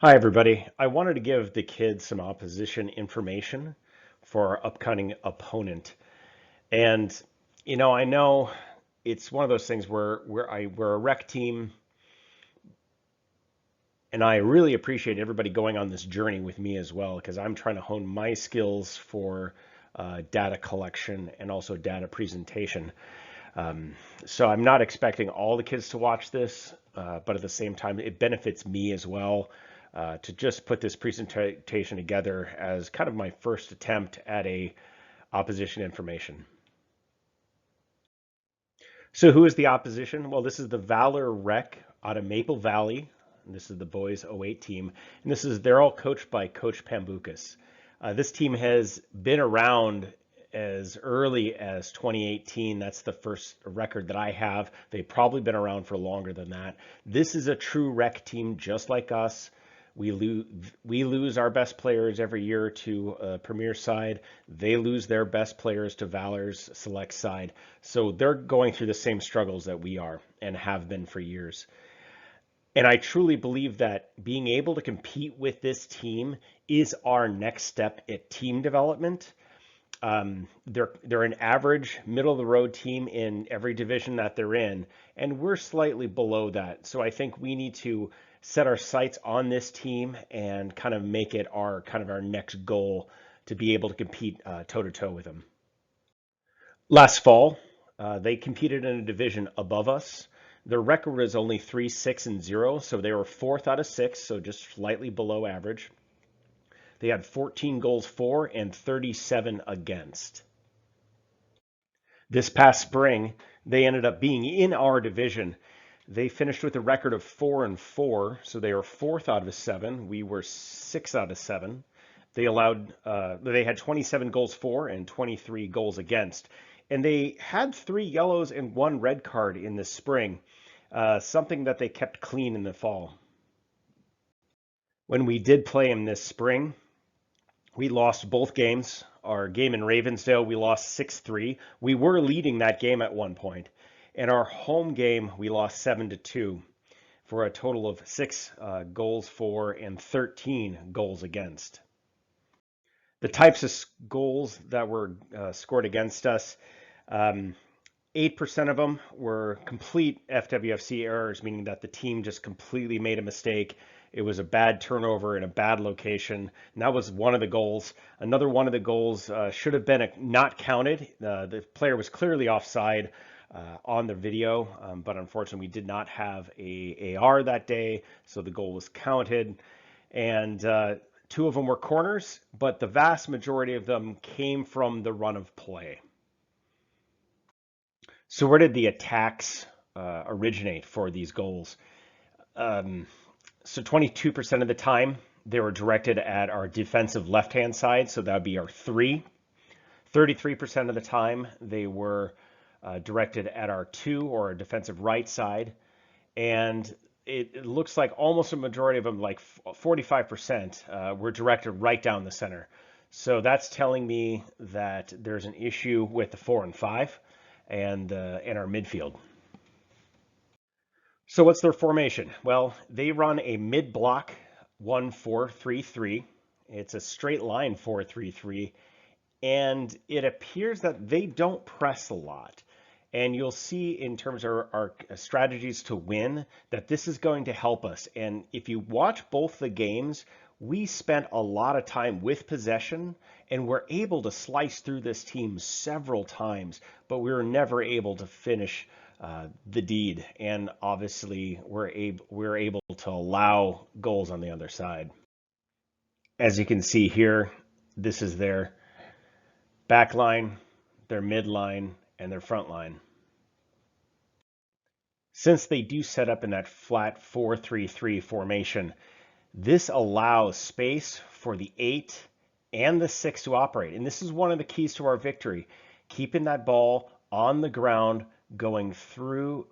Hi, everybody. I wanted to give the kids some opposition information for our upcoming opponent. And, I know it's one of those things where we're a rec team, and I really appreciate everybody going on this journey with me as well, because I'm trying to hone my skills for data collection and also data presentation. So I'm not expecting all the kids to watch this, but at the same time, it benefits me as well to just put this presentation together as kind of my first attempt at a opposition information. So who is the opposition? Well, this is the Valor Rec out of Maple Valley. And this is the boys '08 team, and they're all coached by Coach Pambukas. This team has been around as early as 2018. That's the first record that I have. They've probably been around for longer than that. This is a true rec team just like us. We lose our best players every year to Premier side. They lose their best players to Valor's select side. So they're going through the same struggles that we are and have been for years. And I truly believe that being able to compete with this team is our next step at team development. They're an average middle of the road team in every division that they're in, and we're slightly below that. So I think we need to set our sights on this team and kind of make it our next goal to be able to compete toe to toe with them. Last fall, they competed in a division above us. Their record was only 3-6-0, so they were fourth out of six, so just slightly below average. They had 14 goals for and 37 against. This past spring, they ended up being in our division. They finished with a record of 4-4, so they were fourth out of seven. We were 6 out of 7. They had 27 goals for and 23 goals against, and they had 3 yellows and 1 red card in the spring, something that they kept clean in the fall. When we did play them this spring, we lost both games. Our game in Ravensdale, we lost 6-3. We were leading that game at one point. And our home game, we lost 7-2 for a total of 6 goals for and 13 goals against. The types of goals that were scored against us, 8% of them were complete FWFC errors, meaning that the team just completely made a mistake. It was a bad turnover in a bad location, and that was one of the goals. Another one of the goals should have been not counted. The player was clearly offside on the video, but unfortunately we did not have a AR that day, so the goal was counted. And 2 of them were corners, but the vast majority of them came from the run of play. So where did the attacks originate for these goals? So 22% of the time, they were directed at our defensive left-hand side, so that would be our 3. 33% of the time, they were directed at our 2 or our defensive right side. And it looks like almost a majority of them, like 45%, were directed right down the center. So that's telling me that there's an issue with the 4 and 5 and our midfield. So what's their formation? Well, they run a mid-block 1-4-3-3. It's a straight line 4-3-3, and it appears that they don't press a lot. And you'll see in terms of our strategies to win that this is going to help us. And if you watch both the games, we spent a lot of time with possession and we're able to slice through this team several times, but we were never able to finish the deed. And obviously we're able to allow goals on the other side. As you can see here, this is their back line, their midline, and their front line. Since they do set up in that flat 4-3-3 formation, this allows space for the 8 and the 6 to operate. And this is one of the keys to our victory, keeping that ball on the ground, going through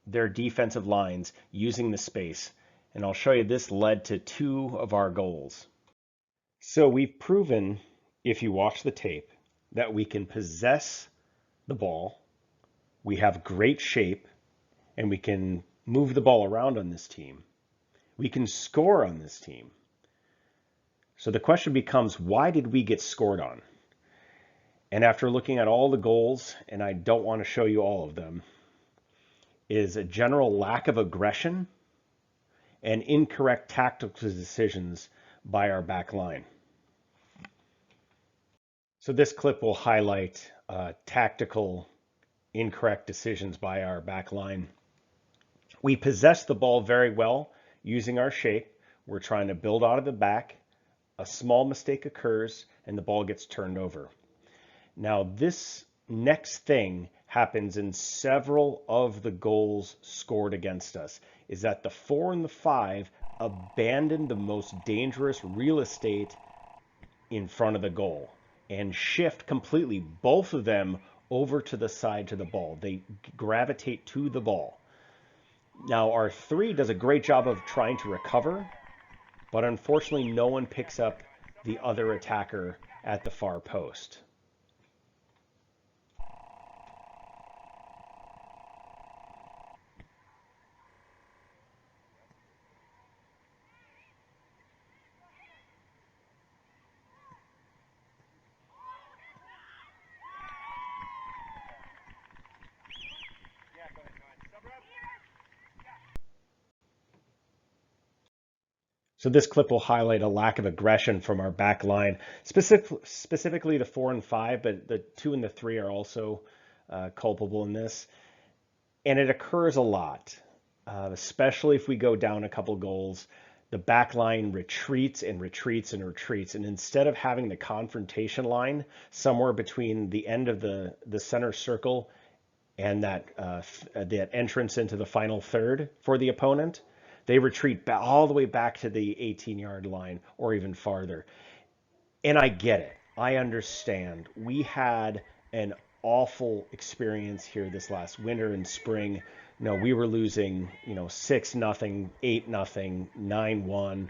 their defensive lines, using the space. And I'll show you this led to 2 of our goals. So we've proven, if you watch the tape, that we can possess the ball, we have great shape, and we can move the ball around on this team. we can score on this team. So the question becomes, why did we get scored on? And after looking at all the goals, and I don't want to show you all of them, is a general lack of aggression and incorrect tactical decisions by our back line. So this clip will highlight tactical incorrect decisions by our back line. We possess the ball very well using our shape. We're trying to build out of the back. A small mistake occurs and the ball gets turned over. Now this next thing happens in several of the goals scored against us, is that the 4 and the 5 abandon the most dangerous real estate in front of the goal and shift completely, both of them, over to the side to the ball. They gravitate to the ball. Now our 3 does a great job of trying to recover, but unfortunately no one picks up the other attacker at the far post. So this clip will highlight a lack of aggression from our back line, specifically the 4 and 5, but the 2 and the 3 are also culpable in this. And it occurs a lot, especially if we go down a couple goals. The back line retreats and retreats and retreats. And instead of having the confrontation line somewhere between the end of the center circle and that entrance into the final third for the opponent, they retreat all the way back to the 18-yard line or even farther. And I get it. I understand. We had an awful experience here this last winter and spring. We were losing, 6-0, 8-0, 9-1.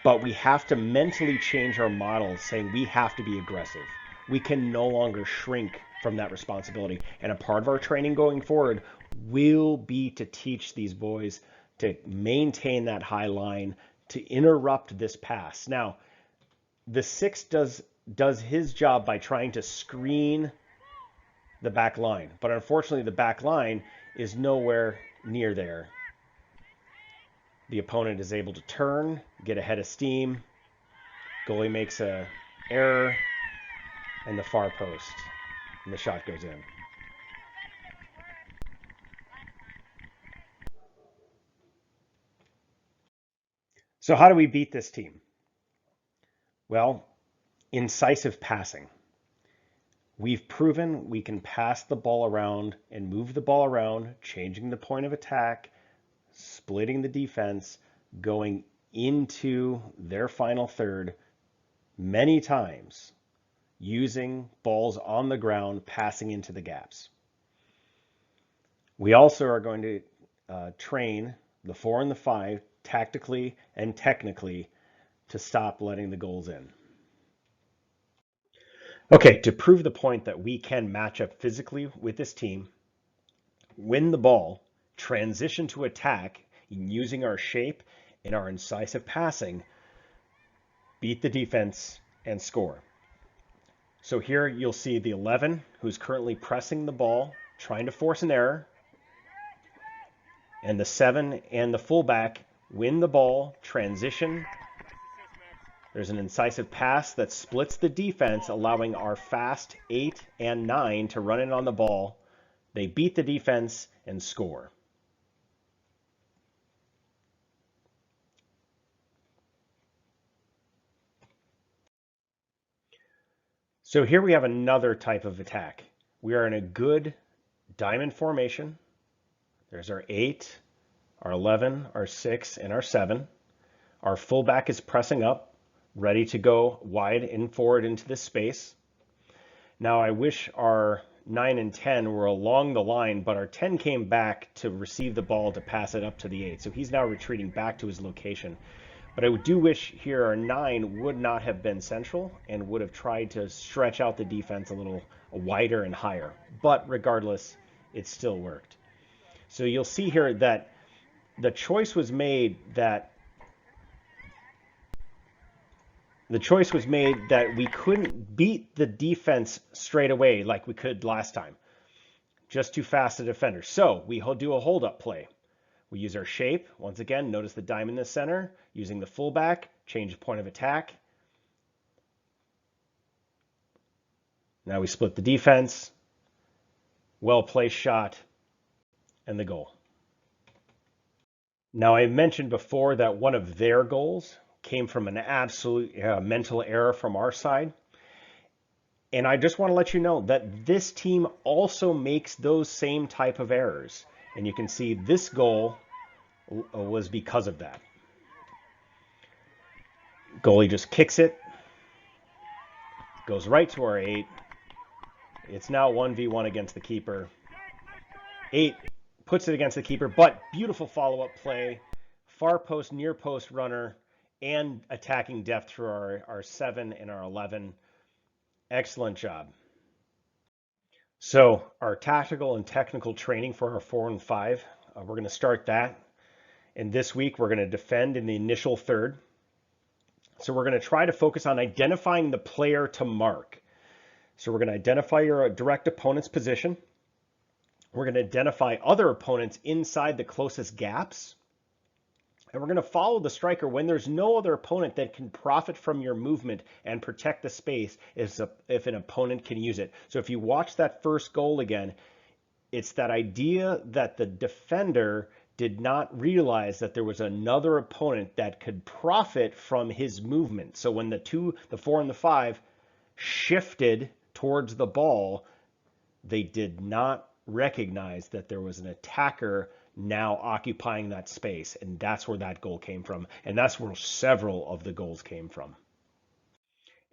But we have to mentally change our model, saying we have to be aggressive. We can no longer shrink from that responsibility. And a part of our training going forward will be to teach these boys to maintain that high line, to interrupt this pass. Now, the 6 does his job by trying to screen the back line, but unfortunately the back line is nowhere near there. The opponent is able to turn, get ahead of steam. Goalie makes an error, and the far post, and the shot goes in. So how do we beat this team? Well, incisive passing. We've proven we can pass the ball around and move the ball around, changing the point of attack, splitting the defense, going into their final third many times, using balls on the ground, passing into the gaps. We also are going to train the 4 and the 5 tactically and technically to stop letting the goals in. Okay, to prove the point that we can match up physically with this team, win the ball, transition to attack using our shape and our incisive passing, beat the defense, and score. So here you'll see the 11 who's currently pressing the ball, trying to force an error, and the 7 and the fullback win the ball, transition. There's an incisive pass that splits the defense, allowing our fast 8 and 9 to run in on the ball. They beat the defense and score. So here we have another type of attack. We are in a good diamond formation. There's our 8, our 11, our 6, and our 7. Our fullback is pressing up, ready to go wide and forward into this space. Now I wish our 9 and 10 were along the line, but our 10 came back to receive the ball to pass it up to the 8. So he's now retreating back to his location. But I do wish here our 9 would not have been central and would have tried to stretch out the defense a little wider and higher. But regardless, it still worked. So you'll see here that the choice was made that we couldn't beat the defense straight away like we could last time. Just too fast a defender. So we do a hold up play. We use our shape. Once again, notice the dime in the center. Using the fullback, change the point of attack. Now we split the defense. Well-placed shot. And the goal. Now I mentioned before that one of their goals came from an absolute mental error from our side. And I just want to let you know that this team also makes those same type of errors. And you can see this goal was because of that. Goalie just kicks it, goes right to our 8. It's now 1v1 against the keeper. 8 puts it against the keeper, but beautiful follow-up play, far post, near post runner, and attacking depth through our 7 and our 11. Excellent job. So our tactical and technical training for our 4 and 5, we're going to start that. And this week we're going to defend in the initial third. So we're going to try to focus on identifying the player to mark. So we're going to identify your direct opponent's position. We're going to identify other opponents inside the closest gaps. And we're going to follow the striker when there's no other opponent that can profit from your movement and protect the space if an opponent can use it. So if you watch that first goal again, it's that idea that the defender did not realize that there was another opponent that could profit from his movement. So when the 4 and the 5 shifted towards the ball, they did not recognize that there was an attacker now occupying that space. And that's where that goal came from. And that's where several of the goals came from.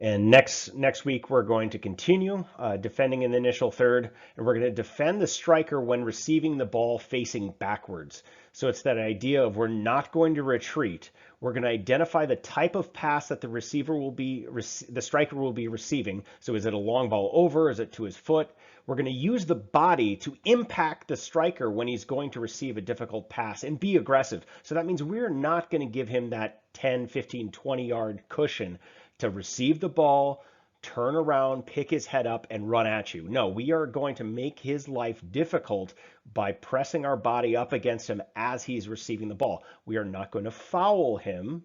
And next week, we're going to continue defending in the initial third, and we're going to defend the striker when receiving the ball facing backwards. So it's that idea of we're not going to retreat. We're going to identify the type of pass that the striker will be receiving. So is it a long ball over? Is it to his foot? We're going to use the body to impact the striker when he's going to receive a difficult pass and be aggressive. So that means we're not going to give him that 10, 15, 20-yard cushion to receive the ball, turn around, pick his head up, and run at you. No, we are going to make his life difficult by pressing our body up against him as he's receiving the ball. We are not going to foul him.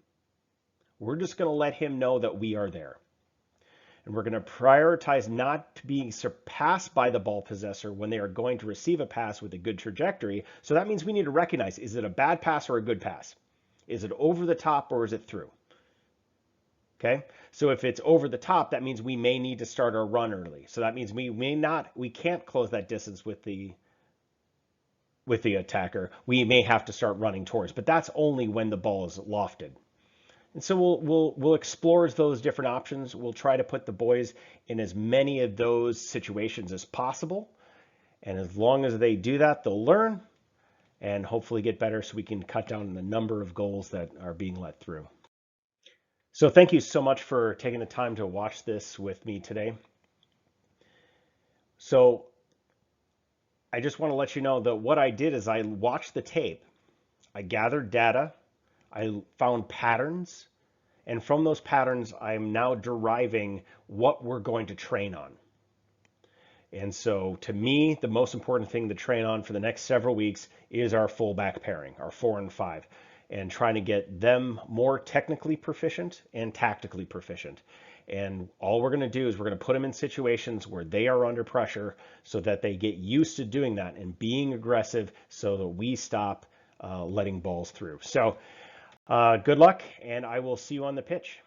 We're just going to let him know that we are there. And we're going to prioritize not being surpassed by the ball possessor when they are going to receive a pass with a good trajectory. So that means we need to recognize, is it a bad pass or a good pass? Is it over the top or is it through? Okay, so if it's over the top, that means we may need to start our run early. So that means we can't close that distance with the attacker. We may have to start running towards, but that's only when the ball is lofted. And so we'll explore those different options. We'll try to put the boys in as many of those situations as possible. And as long as they do that, they'll learn and hopefully get better so we can cut down the number of goals that are being let through. So thank you so much for taking the time to watch this with me today. So I just want to let you know that what I did is I watched the tape. I gathered data. I found patterns. And from those patterns, I'm now deriving what we're going to train on. And so to me, the most important thing to train on for the next several weeks is our fullback pairing, our 4 and 5. And trying to get them more technically proficient and tactically proficient. And all we're going to do is we're going to put them in situations where they are under pressure so that they get used to doing that and being aggressive so that we stop letting balls through. So good luck, and I will see you on the pitch.